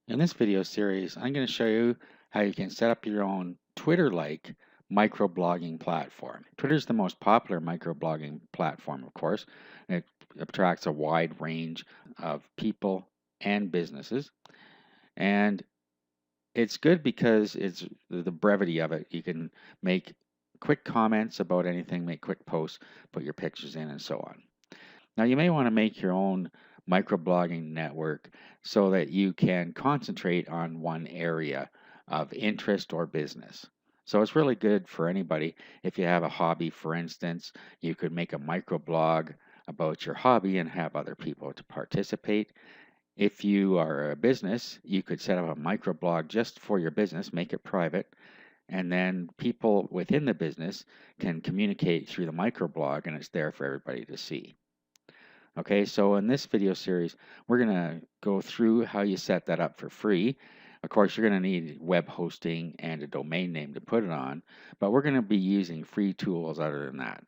In this video series, I'm going to show you how you can set up your own Twitter-like microblogging platform. Twitter is the most popular microblogging platform, of course. It attracts a wide range of people and businesses. And it's good because it's the brevity of it. You can make quick comments about anything, make quick posts, put your pictures in, and so on. Now, you may want to make your own microblogging network so that you can concentrate on one area of interest or business. So it's really good for anybody. If you have a hobby, for instance, you could make a microblog about your hobby and have other people to participate. If you are a business, you could set up a microblog just for your business, make it private, and then people within the business can communicate through the microblog and it's there for everybody to see. Okay, so in this video series, we're going to go through how you set that up for free. Of course, you're going to need web hosting and a domain name to put it on, but we're going to be using free tools other than that.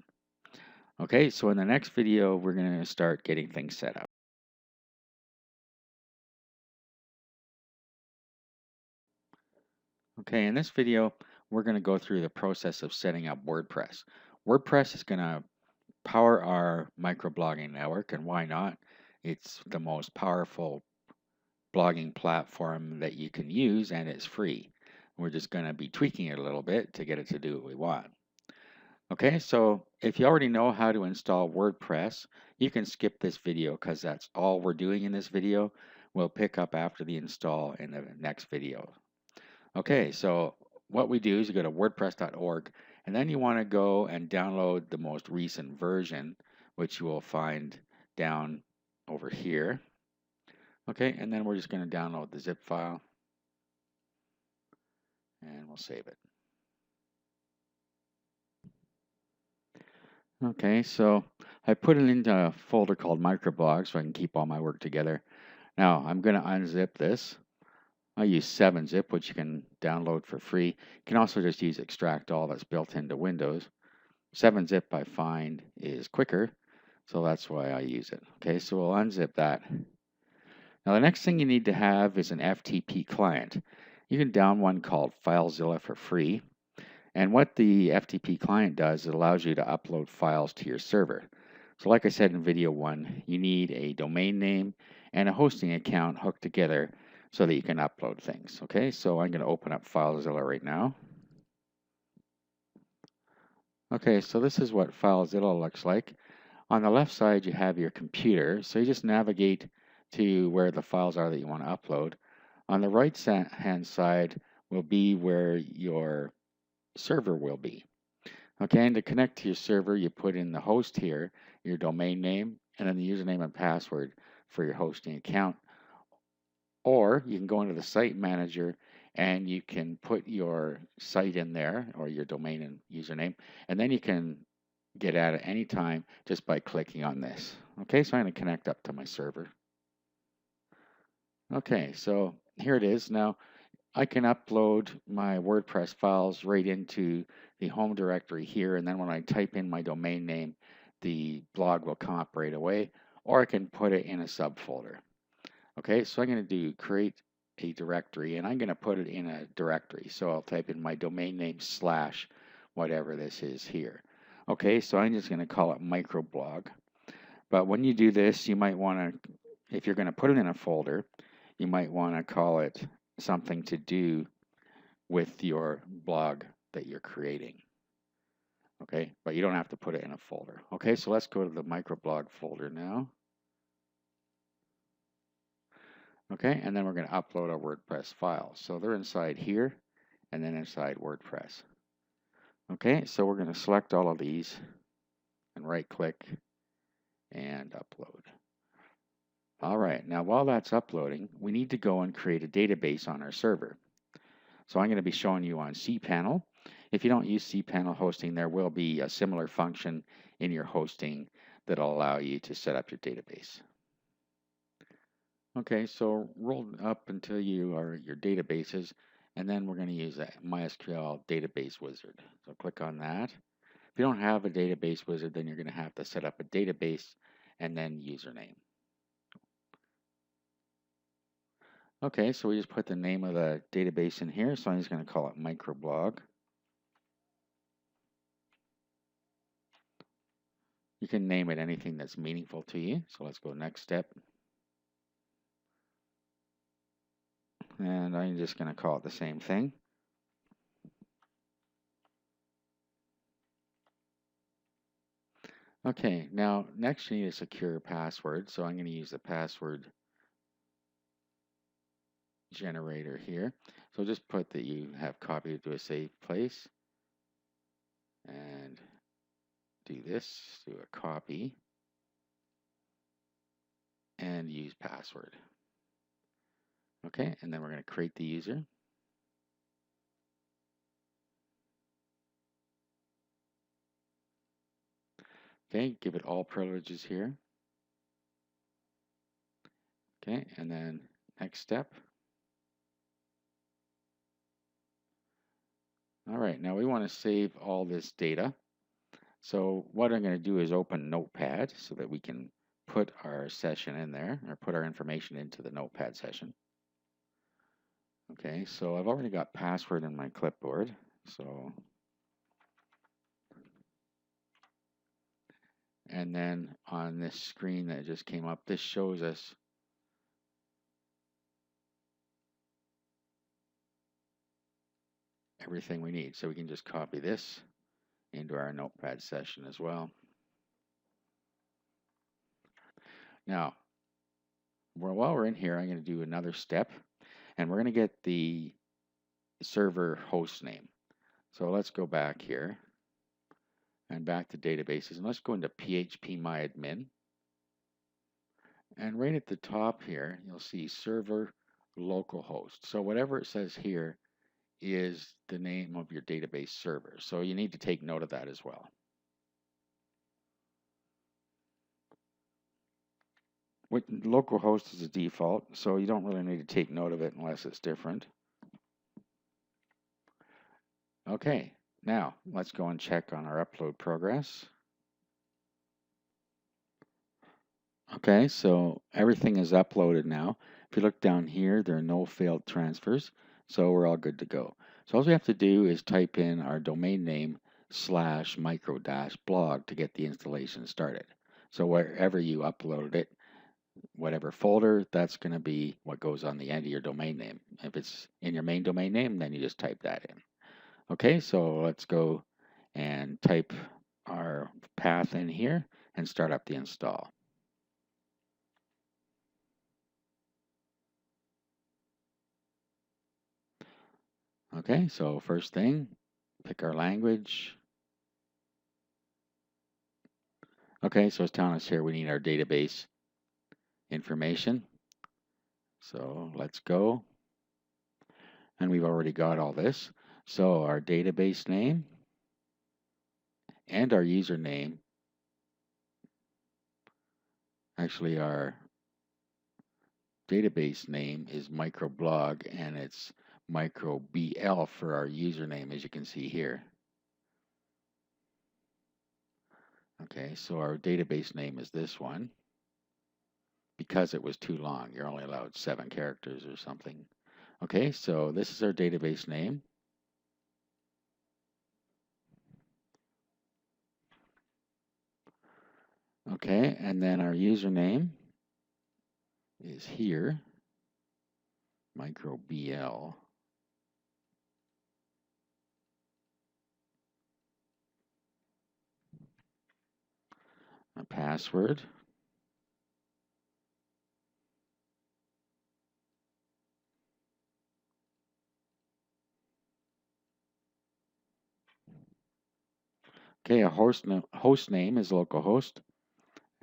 Okay, so in the next video, we're going to start getting things set up. Okay, in this video, we're going to go through the process of setting up WordPress. WordPress is going to power our microblogging network, and why not? It's the most powerful blogging platform that you can use, and it's free. We're just going to be tweaking it a little bit to get it to do what we want. Okay, so if you already know how to install WordPress, you can skip this video because that's all we're doing in this video. We'll pick up after the install in the next video. Okay, so what we do is you go to wordpress.org, and then you want to go and download the most recent version, which you will find down over here. Okay, and then we're just going to download the zip file and we'll save it. Okay, so I put it into a folder called microblog so I can keep all my work together. Now I'm going to unzip this. I use 7-zip, which you can download for free. You can also just use extract all that's built into Windows. 7-zip I find is quicker, so that's why I use it. Okay, so we'll unzip that. Now the next thing you need to have is an FTP client. You can download one called FileZilla for free. And what the FTP client does, it allows you to upload files to your server. So like I said in video 1, you need a domain name and a hosting account hooked together so that you can upload things. Okay, so I'm going to open up FileZilla right now. Okay, so this is what FileZilla looks like. On the left side, you have your computer. So you just navigate to where the files are that you want to upload. On the right hand side will be where your server will be. Okay, and to connect to your server, you put in the host here, your domain name, and then the username and password for your hosting account. Or you can go into the site manager and you can put your site in there or your domain and username, and then you can get at it anytime just by clicking on this. Okay, so I'm going to connect up to my server. Okay, so here it is. Now, I can upload my WordPress files right into the home directory here, and then when I type in my domain name, the blog will come up right away, or I can put it in a subfolder. Okay, so I'm going to do create a directory, and I'm going to put it in a directory. So I'll type in my domain name / whatever this is here. Okay, so I'm just going to call it microblog. But when you do this, you might want to, if you're going to put it in a folder, you might want to call it something to do with your blog that you're creating. Okay, but you don't have to put it in a folder. Okay, so let's go to the microblog folder now. Okay, and then we're going to upload our WordPress files. So they're inside here and then inside WordPress. Okay, so we're going to select all of these and right click and upload. All right, now while that's uploading, we need to go and create a database on our server. So I'm going to be showing you on cPanel. If you don't use cPanel hosting, there will be a similar function in your hosting that'll allow you to set up your database. Okay, so roll up until you are your databases, and then we're going to use a MySQL database wizard. So click on that. If you don't have a database wizard, then you're going to have to set up a database and then username. Okay, so we just put the name of the database in here, so I'm just going to call it microblog. You can name it anything that's meaningful to you. So let's go next step. And I'm just going to call it the same thing. Okay, now next you need a secure password. So I'm going to use the password generator here. So just put that you have copied it to a safe place. And do this, do a copy. And use password. Okay, and then we're going to create the user. Okay, give it all privileges here. Okay, and then next step. All right, now we want to save all this data. So what I'm going to do is open Notepad so that we can put our session in there, or put our information into the Notepad session. Okay, so I've already got password in my clipboard. So, and then on this screen that just came up, this shows us everything we need. So we can just copy this into our Notepad session as well. Now, while we're in here, I'm going to do another step, and we're going to get the server host name. So let's go back here and back to databases, and let's go into phpMyAdmin. And right at the top here, you'll see server localhost. So whatever it says here is the name of your database server. So you need to take note of that as well. Localhost is a default, so you don't really need to take note of it unless it's different. Okay, now let's go and check on our upload progress. Okay, so everything is uploaded now. If you look down here, there are no failed transfers, so we're all good to go. So all we have to do is type in our domain name /micro-blog to get the installation started. So wherever you uploaded it, whatever folder, that's going to be what goes on the end of your domain name. If it's in your main domain name, then you just type that in. Okay, so let's go and type our path in here and start up the install. Okay, so first thing, pick our language. Okay, so it's telling us here we need our database information. So let's go. And we've already got all this. So our database name and our username. Actually, our database name is microblog, and it's microbl for our username, as you can see here. Okay, so our database name is this one. Because it was too long, you're only allowed 7 characters or something. Okay, so this is our database name. Okay, and then our username is here, microbl. Our password. Okay, a host name is localhost,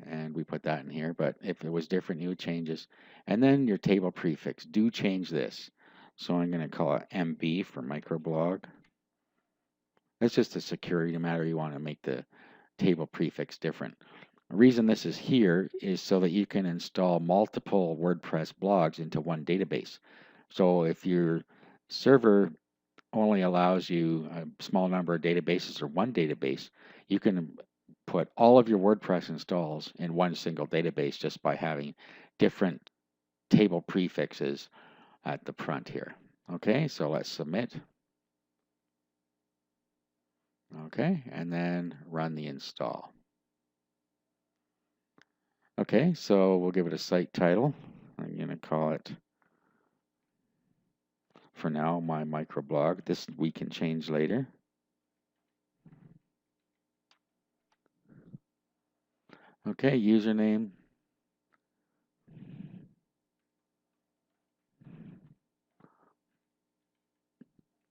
and we put that in here, but if it was different, you would change this. And then your table prefix, do change this. So I'm going to call it MB for microblog. That's just a security matter. You want to make the table prefix different. The reason this is here is so that you can install multiple WordPress blogs into one database. So if your server only allows you a small number of databases or one database, you can put all of your WordPress installs in one single database just by having different table prefixes at the front here. Okay, so let's submit. Okay, and then run the install. Okay, so we'll give it a site title. I'm going to call it, for now, my microblog. This we can change later. Okay, username.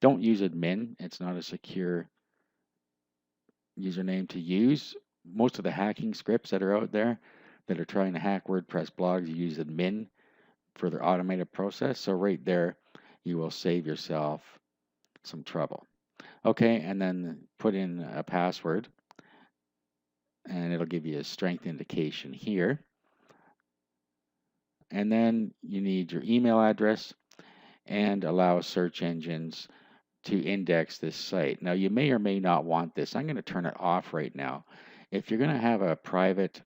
Don't use admin. It's not a secure username to use. Most of the hacking scripts that are out there that are trying to hack WordPress blogs use admin for their automated process. So right there, you will save yourself some trouble. Okay, and then put in a password, and it'll give you a strength indication here. And then you need your email address and allow search engines to index this site. Now, you may or may not want this. I'm going to turn it off right now. If you're going to have a private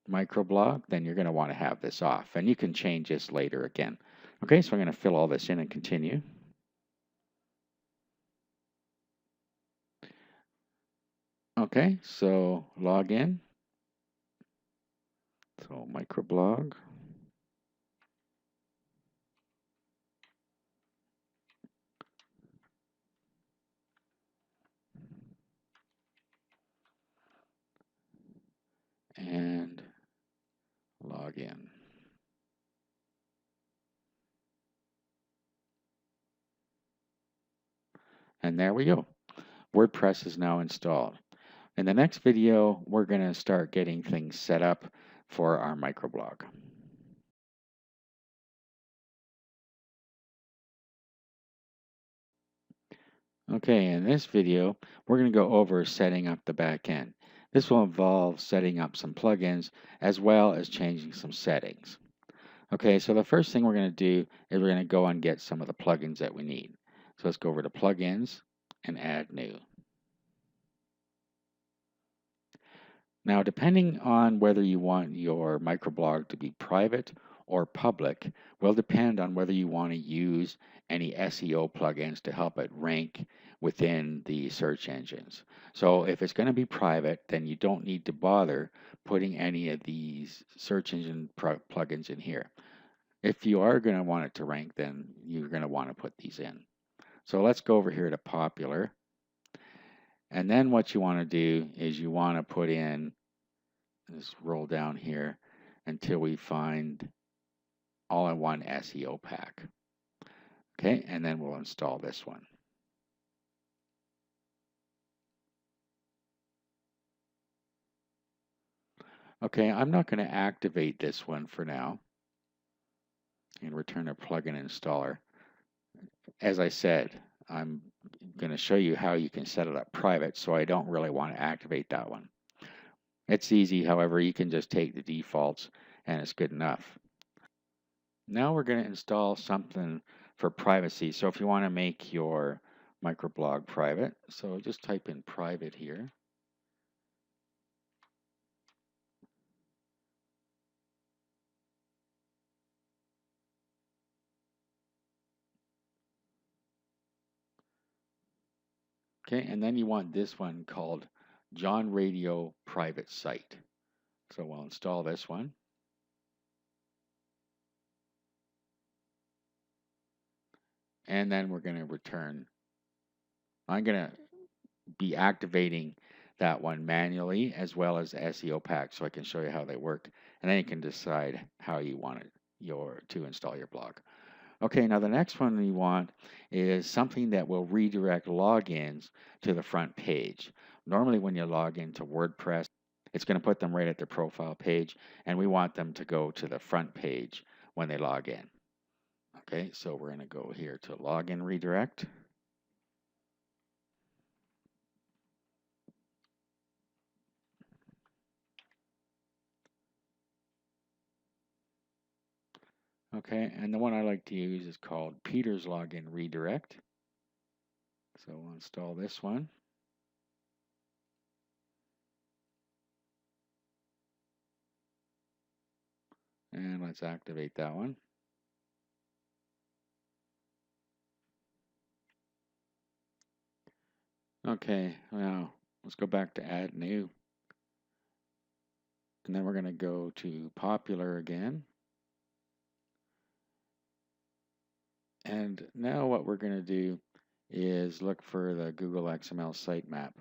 microblog, then you're going to want to have this off. And you can change this later again. Okay, so I'm going to fill all this in and continue. Okay, so log in. So microblog. And log in. And there we go. WordPress is now installed. In the next video, we're going to start getting things set up for our microblog. Okay, in this video, we're going to go over setting up the back end. This will involve setting up some plugins as well as changing some settings. Okay, so the first thing we're going to do is we're going to go and get some of the plugins that we need. So let's go over to plugins and add new. Now, depending on whether you want your microblog to be private or public will depend on whether you want to use any SEO plugins to help it rank within the search engines. So if it's going to be private, then you don't need to bother putting any of these search engine plugins in here. If you are going to want it to rank, then you're going to want to put these in. So let's go over here to popular. And then what you want to do is you want to put in, just roll down here until we find all-in-one SEO pack. Okay, and then we'll install this one. Okay, I'm not going to activate this one for now and return a plugin installer. As I said, I'm going to show you how you can set it up private, so I don't really want to activate that one. It's easy, however, you can just take the defaults and it's good enough. Now we're going to install something for privacy. So if you want to make your microblog private, so just type in private here. Okay, and then you want this one called John Radio Private Site. So we'll install this one. And then we're going to return. I'm going to be activating that one manually as well as the SEO pack so I can show you how they work. And then you can decide how you want it to install your blog. Okay, now the next one we want is something that will redirect logins to the front page. Normally when you log into WordPress, it's going to put them right at their profile page, and we want them to go to the front page when they log in. Okay, so we're going to go here to login redirect. Okay, and the one I like to use is called Peter's Login Redirect. So we'll install this one. And let's activate that one. Okay, now let's go back to add new. And then we're going to go to popular again. And now what we're going to do is look for the Google XML sitemap.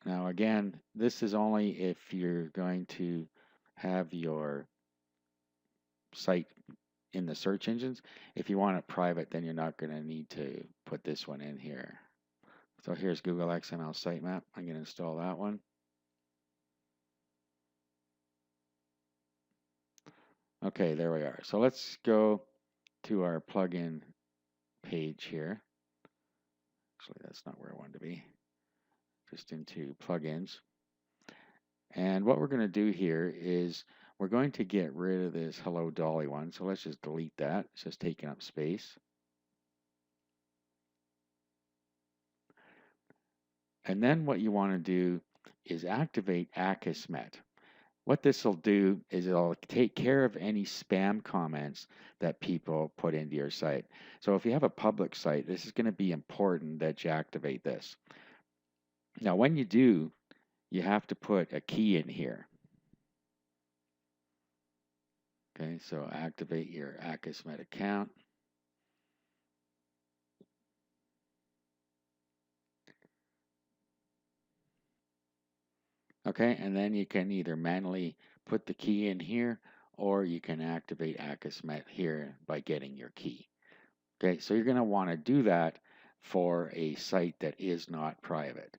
Now again, this is only if you're going to have your site in the search engines. If you want it private, then you're not going to need to put this one in here. So here's Google XML sitemap. I'm going to install that one. Okay, there we are. So let's go to our plugin page here. Actually, that's not where I wanted to be. Just into plugins. And what we're going to do here is we're going to get rid of this Hello Dolly one. So let's just delete that. It's just taking up space. And then what you want to do is activate Akismet. What this will do is it'll take care of any spam comments that people put into your site. So if you have a public site, this is going to be important that you activate this. Now, when you do, you have to put a key in here. Okay, so activate your Akismet account. Okay, and then you can either manually put the key in here or you can activate Akismet here by getting your key. Okay, so you're going to want to do that for a site that is not private.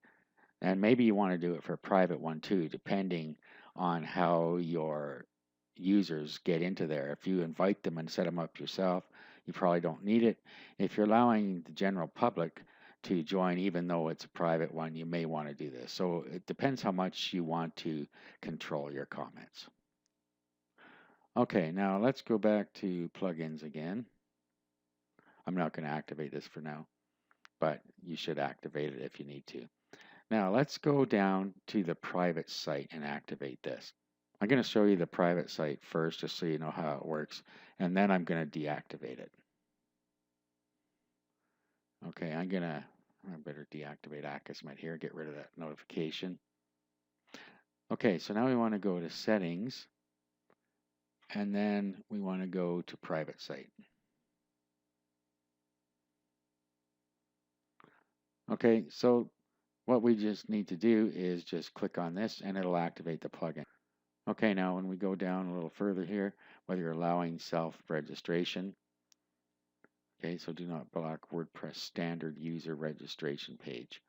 And maybe you want to do it for a private one too, depending on how your users get into there. If you invite them and set them up yourself, you probably don't need it. If you're allowing the general public to join, even though it's a private one, you may want to do this. So it depends how much you want to control your comments. Okay, now let's go back to plugins again. I'm not going to activate this for now, but you should activate it if you need to. Now let's go down to the private site and activate this. I'm going to show you the private site first just so you know how it works, and then I'm going to deactivate it. Okay, I better deactivate Akismet here, get rid of that notification. Okay, so now we want to go to settings, and then we want to go to private site. Okay, so what we just need to do is just click on this and it'll activate the plugin. Okay, now when we go down a little further here, whether you're allowing self-registration, okay, so do not block WordPress standard user registration page.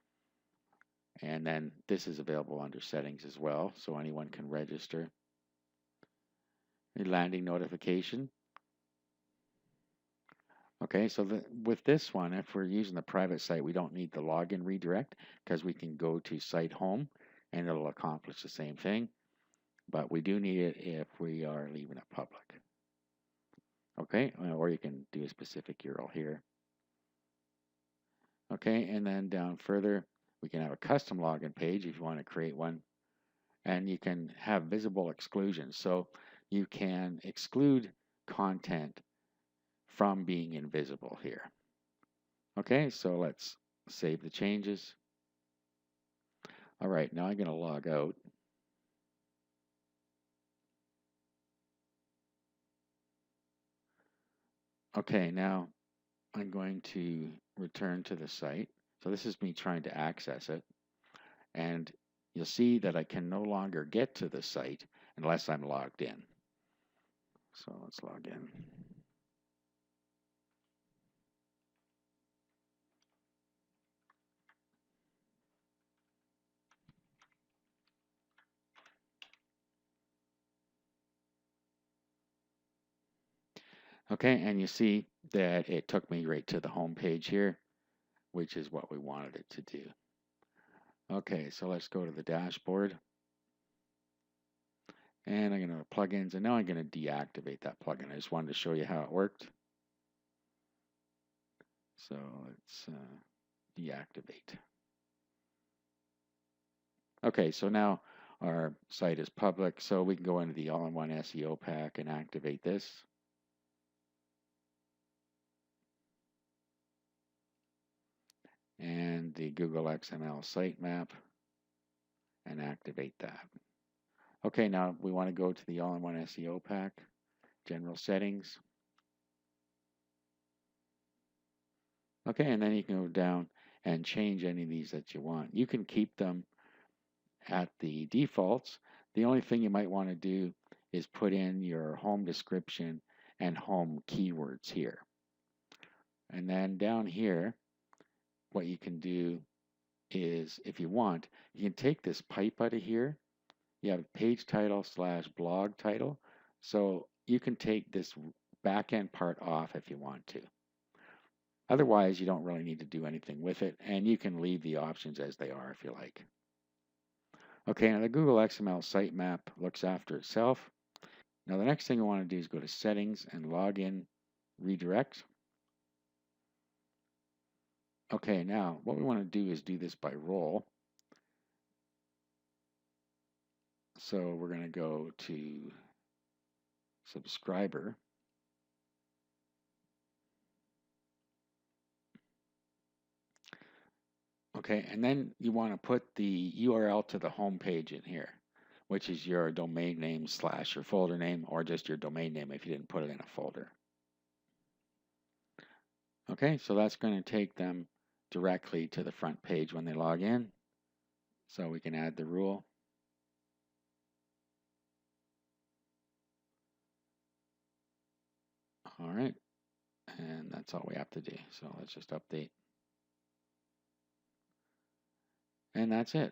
And then this is available under settings as well, so anyone can register. A landing notification. Okay, so with this one, if we're using the private site, we don't need the login redirect because we can go to site home and it'll accomplish the same thing. But we do need it if we are leaving it public. Okay, or you can do a specific URL here. Okay, and then down further, we can have a custom login page if you want to create one. And you can have visible exclusions. So you can exclude content from being invisible here. Okay, so let's save the changes. All right, now I'm going to log out. Okay, now I'm going to return to the site. So this is me trying to access it. And you'll see that I can no longer get to the site unless I'm logged in. So let's log in. Okay, and you see that it took me right to the home page here, which is what we wanted it to do. Okay, so let's go to the dashboard. And I'm going to plugins, and now I'm going to deactivate that plugin. I just wanted to show you how it worked. So let's deactivate. Okay, so now our site is public, so we can go into the all-in-one SEO pack and activate this. the Google XML sitemap and activate that. Okay, now we want to go to the all-in-one SEO pack, general settings. Okay, and then you can go down and change any of these that you want. You can keep them at the defaults. The only thing you might want to do is put in your home description and home keywords here. And then down here, what you can do is, if you want, you can take this pipe out of here. You have page title / blog title. So you can take this back end part off if you want to. Otherwise, you don't really need to do anything with it, and you can leave the options as they are if you like. Okay, now the Google XML sitemap looks after itself. Now the next thing I want to do is go to Settings and Login Redirect. Okay, now what we want to do is do this by role. So we're going to go to Subscriber. Okay, and then you want to put the URL to the home page in here, which is your domain name / your folder name, or just your domain name if you didn't put it in a folder. Okay, so that's going to take them directly to the front page when they log in. So we can add the rule. All right, and that's all we have to do. So let's just update. And that's it.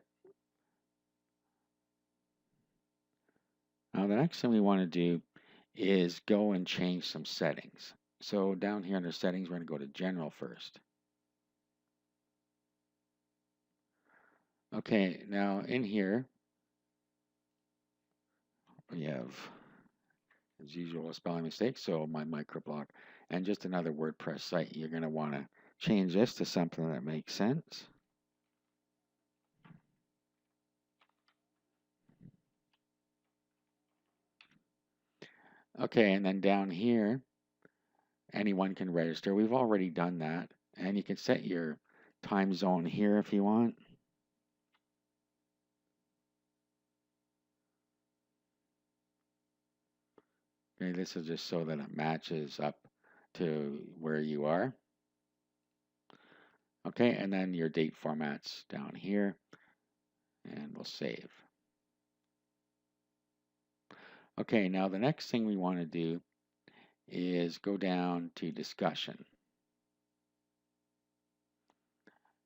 Now the next thing we want to do is go and change some settings. So down here under settings, we're going to go to General first. Okay, now in here, we have, as usual, a spelling mistake, so my microblog, and just another WordPress site. You're going to want to change this to something that makes sense. Okay, and then down here, anyone can register. We've already done that, and you can set your time zone here if you want. Okay, this is just so that it matches up to where you are. Okay, and then your date formats down here, and we'll save. Okay, now the next thing we want to do is go down to discussion.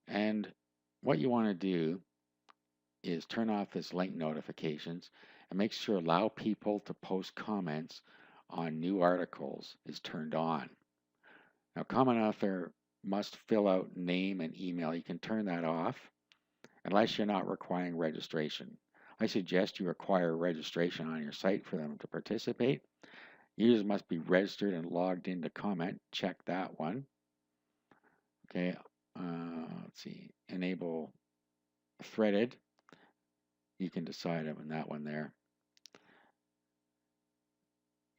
And what you want to do is turn off this link notifications and make sure allow people to post comments on new articles is turned on. Now, comment author must fill out name and email. You can turn that off unless you're not requiring registration. I suggest you require registration on your site for them to participate. Users must be registered and logged in to comment. Check that one. Okay, let's see, enable threaded. You can decide on that one there.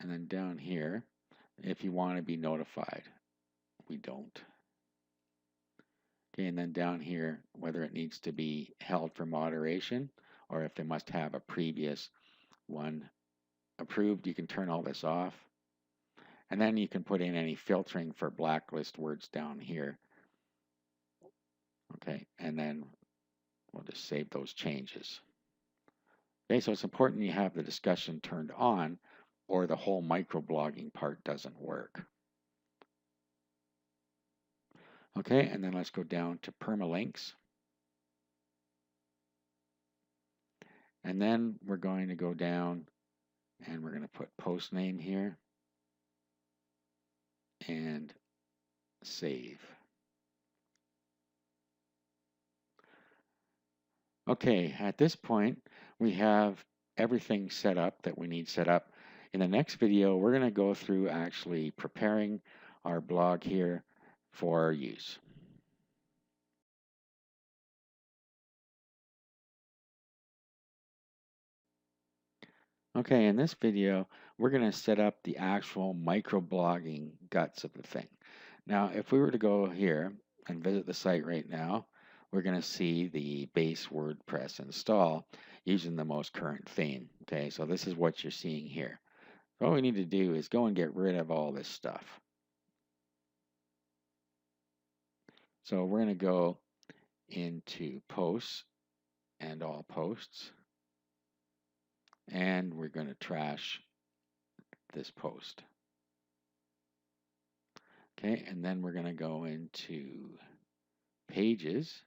And then down here, if you want to be notified, we don't. Okay, and then down here, whether it needs to be held for moderation or if they must have a previous one approved, you can turn all this off. And then you can put in any filtering for blacklist words down here. Okay, and then we'll just save those changes. Okay, so it's important you have the discussion turned on or the whole microblogging part doesn't work. Okay, and then let's go down to permalinks. And then we're going to go down and we're going to put post name here and save. Okay, at this point, we have everything set up that we need set up. In the next video, we're going to go through actually preparing our blog here for use. Okay, in this video, we're going to set up the actual microblogging guts of the thing. Now, if we were to go here and visit the site right now, we're going to see the base WordPress install using the most current theme. Okay, so this is what you're seeing here. All we need to do is go and get rid of all this stuff. So we're going to go into posts and all posts, and we're going to trash this post. Okay, and then we're going to go into pages,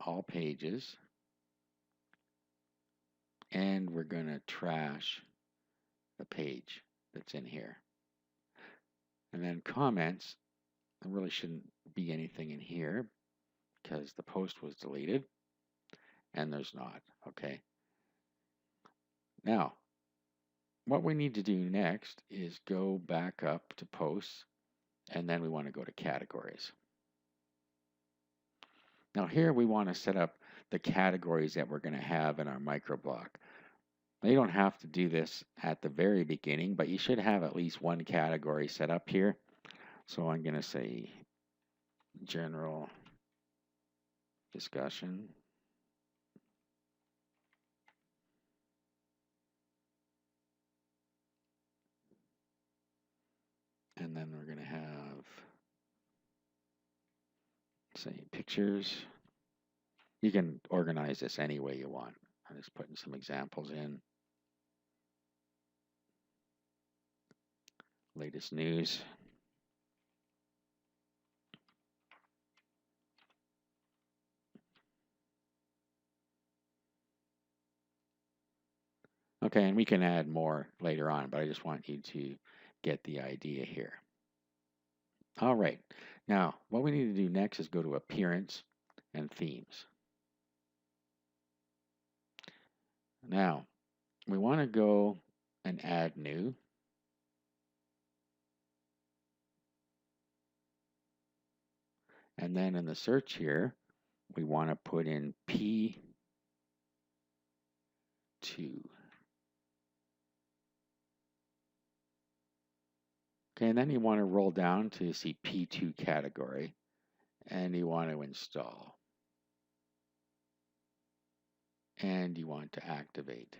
all pages, and we're going to trash the page that's in here. And then comments, there really shouldn't be anything in here because the post was deleted, and there's not. Okay. Now, what we need to do next is go back up to posts, and then we want to go to categories. Now here we want to set up the categories that we're going to have in our microblog. Now, you don't have to do this at the very beginning, but you should have at least one category set up here. So I'm going to say general discussion. And then we're going to have, say, pictures. You can organize this any way you want. I'm just putting some examples in. Latest news. Okay, and we can add more later on, but I just want you to get the idea here. All right, now what we need to do next is go to Appearance and Themes. Now, we want to go and add new. And then in the search here, we want to put in P2. Okay, and then you want to roll down to see P2 category, and you want to install. And you want to activate.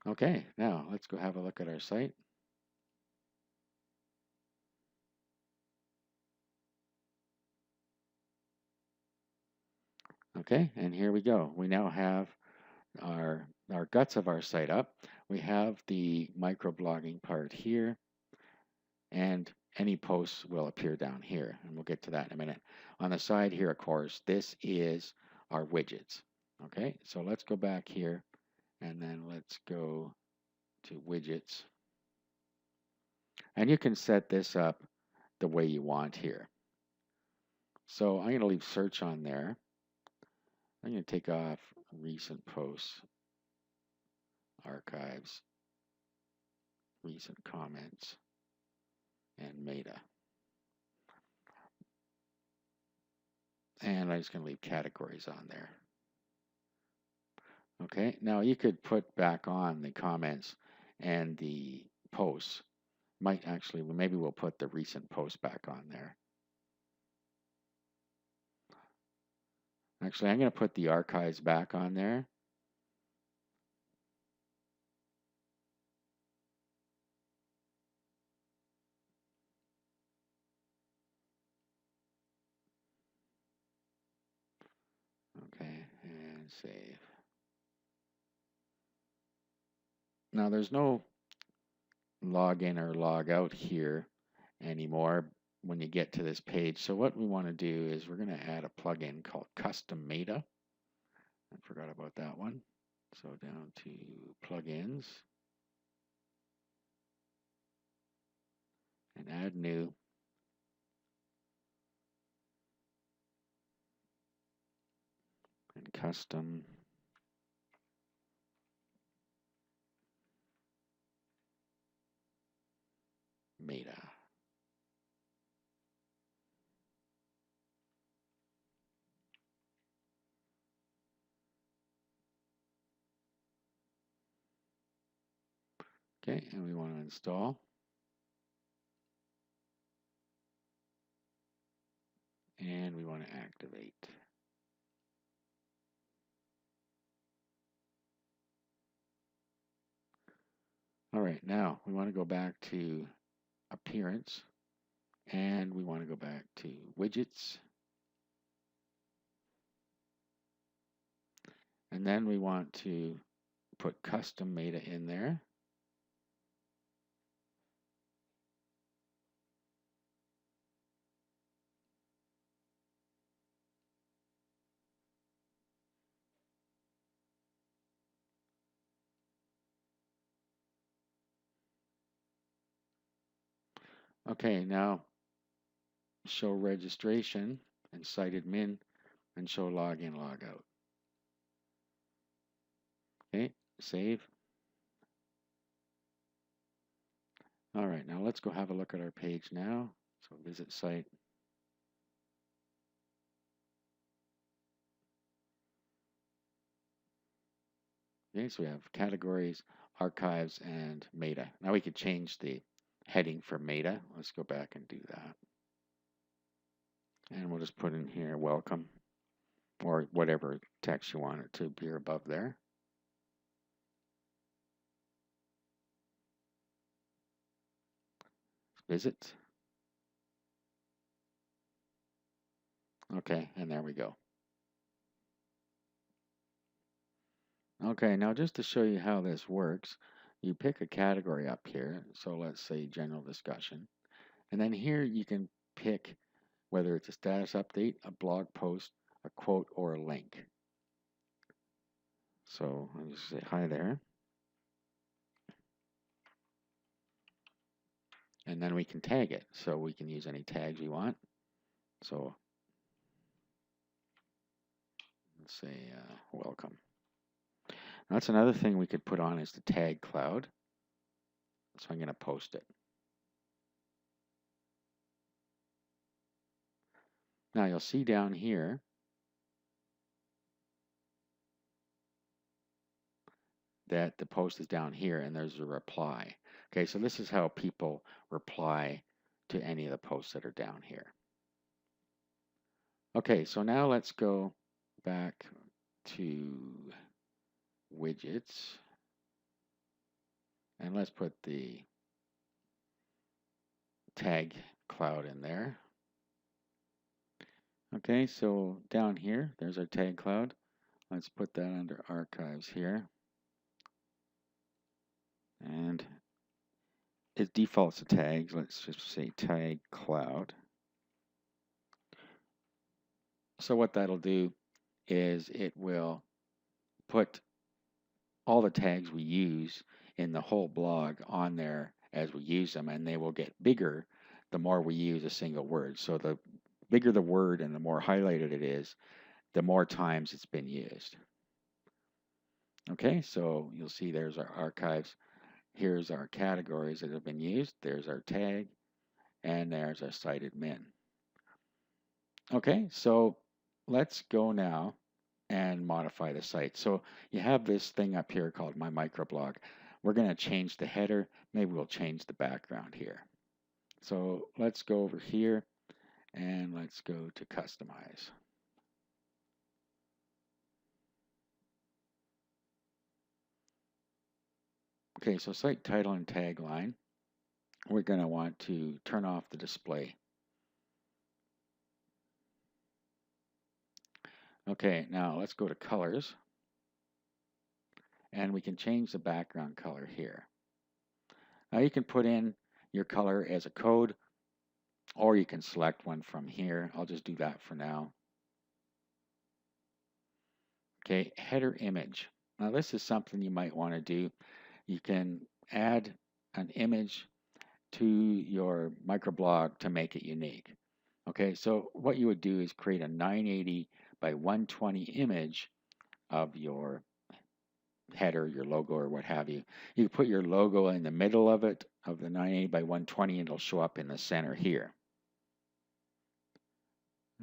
Okay, now let's go have a look at our site. Okay, and here we go. We now have our guts of our site up. We have the microblogging part here, and any posts will appear down here, and we'll get to that in a minute. On the side here, of course, this is our widgets. Okay, so let's go back here, and then let's go to widgets. And you can set this up the way you want here. So I'm going to leave search on there. I'm going to take off recent posts, archives, recent comments, and meta. And I'm just going to leave categories on there. Okay, now you could put back on the comments and the posts. Might actually, maybe we'll put the recent post back on there. Actually, I'm going to put the archives back on there. Okay, and save. Now there's no log in or log out here anymore when you get to this page. So what we want to do is we're going to add a plugin called Custom Meta. I forgot about that one. So down to plugins and add new. And custom meta. Okay, and we want to install. and we want to activate. All right, now we want to go back to appearance, and we want to go back to widgets, and then we want to put custom meta in there. Okay, now show registration and site admin and show login, logout. Okay, save. All right, now let's go have a look at our page now. So visit site. Okay, so we have categories, archives, and meta. Now we could change the heading for meta. Let's go back and do that. And we'll just put in here welcome, or whatever text you want it to be above there. Visit. Okay, and there we go. Okay, now just to show you how this works, you pick a category up here. So let's say general discussion. And then here you can pick whether it's a status update, a blog post, a quote, or a link. So I'll just say hi there. And then we can tag it. So we can use any tags we want. So let's say welcome. Now that's another thing we could put on is the tag cloud. So I'm going to post it. Now you'll see down here that the post is down here and there's a reply. Okay, so this is how people reply to any of the posts that are down here. Okay, so now let's go back to widgets and let's put the tag cloud in there. Okay, so down here, there's our tag cloud. Let's put that under archives here. And it defaults to tags. Let's just say tag cloud. So what that'll do is it will put all the tags we use in the whole blog on there as we use them, and they will get bigger the more we use a single word. So the bigger the word and the more highlighted it is, the more times it's been used. Okay, so you'll see there's our archives. Here's our categories that have been used. There's our tag, and there's our site admin. Okay, so let's go now and modify the site. So you have this thing up here called my microblog. We're going to change the header. Maybe we'll change the background here. So let's go over here and let's go to customize. Okay, so site title and tagline. We're going to want to turn off the display. Okay, now let's go to colors. And we can change the background color here. Now you can put in your color as a code, or you can select one from here. I'll just do that for now. Okay, header image. Now this is something you might want to do. You can add an image to your microblog to make it unique. Okay, so what you would do is create a 980 by 120 image of your header, your logo, or what have you. You put your logo in the middle of it, of the 980 by 120, and it'll show up in the center here.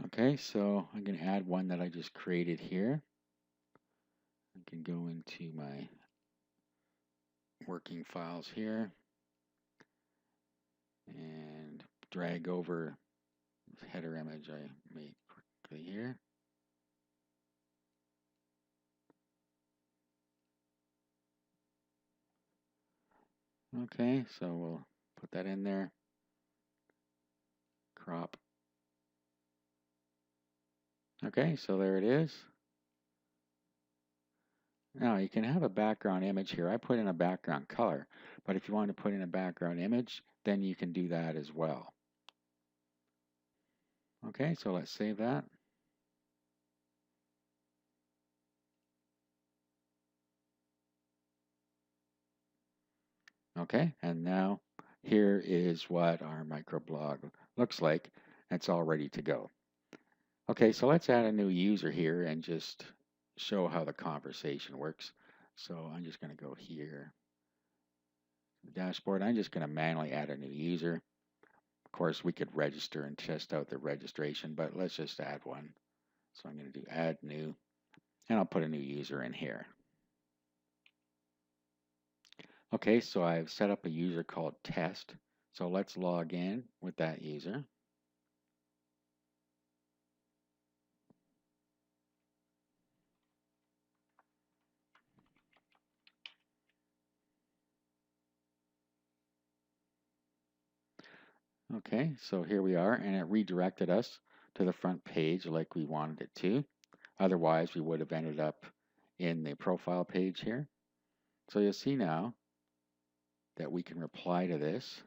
Okay, so I'm going to add one that I just created here. I can go into my working files here and drag over header image I made quickly here. Okay, so we'll put that in there. Crop. Okay, so there it is. Now you can have a background image here. I put in a background color, but if you want to put in a background image, then you can do that as well. Okay, so let's save that. Okay, and now here is what our microblog looks like. It's all ready to go. Okay, so let's add a new user here and just show how the conversation works. So I'm just going to go here, the dashboard. I'm just going to manually add a new user. Of course, we could register and test out the registration, but let's just add one. So I'm going to do add new, and I'll put a new user in here. Okay, so I've set up a user called test. So let's log in with that user. Okay, so here we are, and it redirected us to the front page like we wanted it to. Otherwise, we would have ended up in the profile page here. So you'll see now that we can reply to this.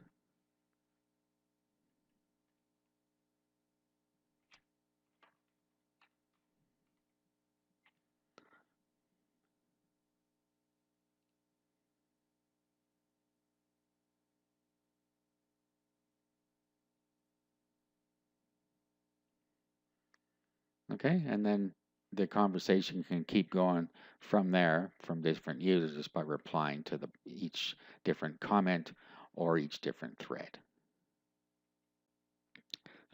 Okay, and then the conversation can keep going from there, from different users, just by replying to each different comment or each different thread.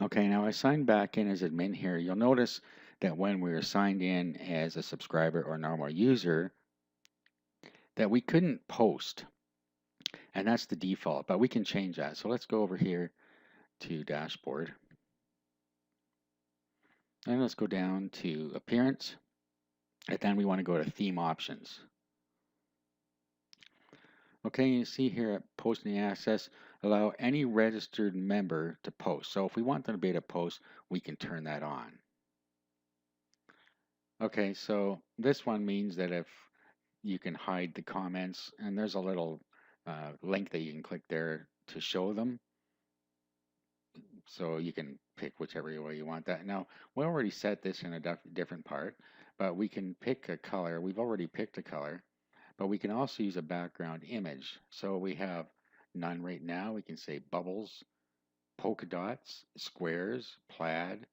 Okay, now I signed back in as admin here. You'll notice that when we were signed in as a subscriber or normal user, that we couldn't post, and that's the default, but we can change that. So let's go over here to dashboard, and let's go down to appearance, and then we want to go to theme options. Okay, you see here at posting access, allow any registered member to post. So if we want them to be able to post, we can turn that on. Okay, so this one means that if you can hide the comments, and there's a little link that you can click there to show them. So you can pick whichever way you want that. Now, we already set this in a different part, but we can pick a color. We've already picked a color, but we can also use a background image. So we have none right now. We can say bubbles, polka dots, squares, plaid,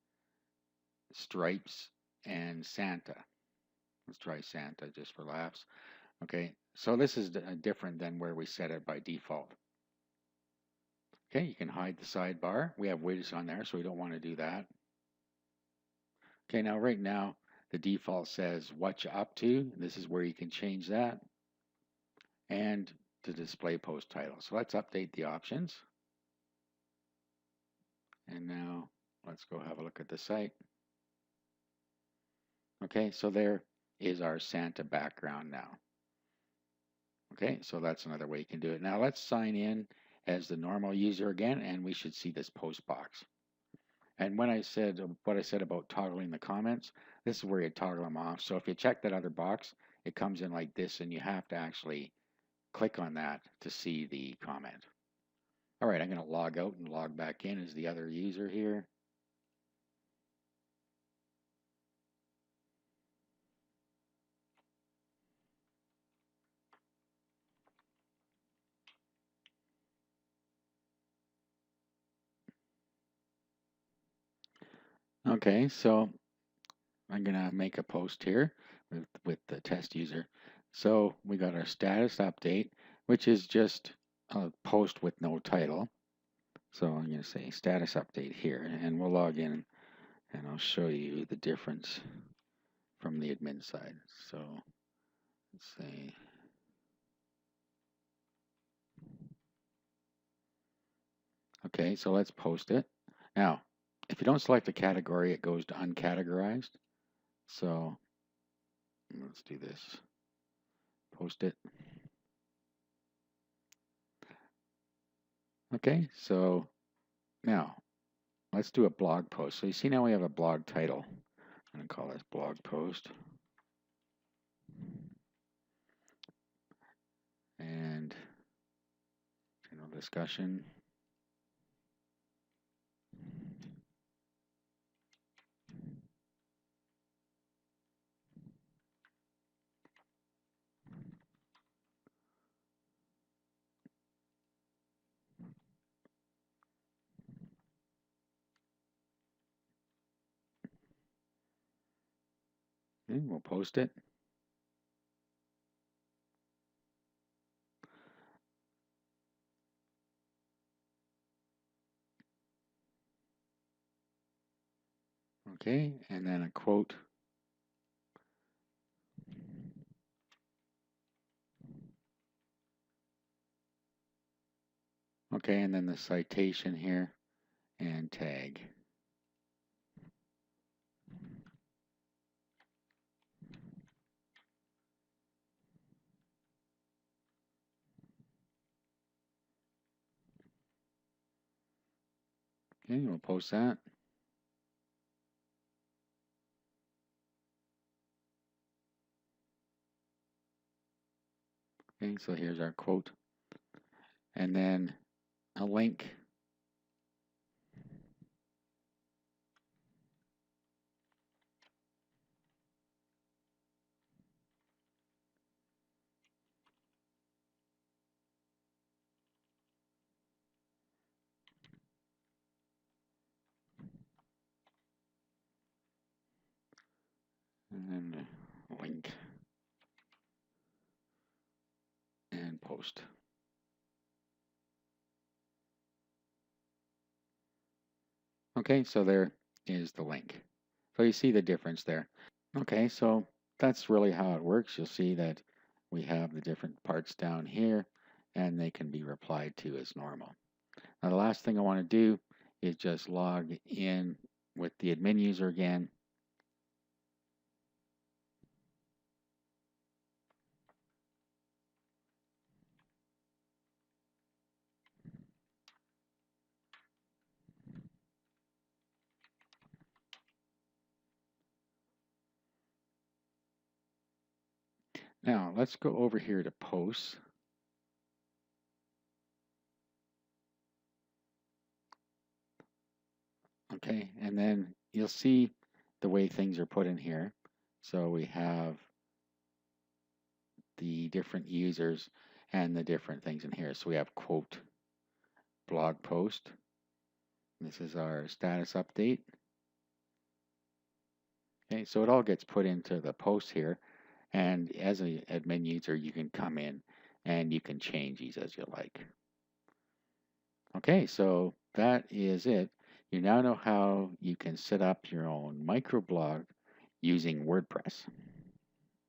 stripes, and Santa. Let's try Santa just for laughs. Okay, so this is different than where we set it by default. Okay, you can hide the sidebar. We have widgets on there, so we don't want to do that. Okay, now right now, the default says what you up to. This is where you can change that. And the display post title. So let's update the options. And now let's go have a look at the site. Okay, so there is our Santa background now. Okay, so that's another way you can do it. Now let's sign in as the normal user again, and we should see this post box. And when I said what I said about toggling the comments, this is where you toggle them off. So if you check that other box, it comes in like this, and you have to actually click on that to see the comment. All right, I'm going to log out and log back in as the other user here. Okay, so I'm going to make a post here with the test user. So we got our status update, which is just a post with no title. So I'm going to say status update here, and we'll log in, and I'll show you the difference from the admin side. So let's say, okay, so let's post it. Now, If you don't select a category, it goes to uncategorized. So let's do this. Post it. Okay, so now let's do a blog post. So you see now we have a blog title. I'm going to call this blog post. And general discussion. And we'll post it. Okay, and then a quote. Okay, and then the citation here and tag. Okay, we'll post that. Okay, so here's our quote. And then a link. And then a link. And post. Okay, so there is the link. So you see the difference there. Okay, so that's really how it works. You'll see that we have the different parts down here and they can be replied to as normal. Now the last thing I want to do is just log in with the admin user again. Now let's go over here to posts. Okay, and then you'll see the way things are put in here. So we have the different users and the different things in here. So we have quote blog post. This is our status update. Okay, so it all gets put into the post here. And as an admin user, you can come in and you can change these as you like. Okay, so that is it. You now know how you can set up your own microblog using WordPress.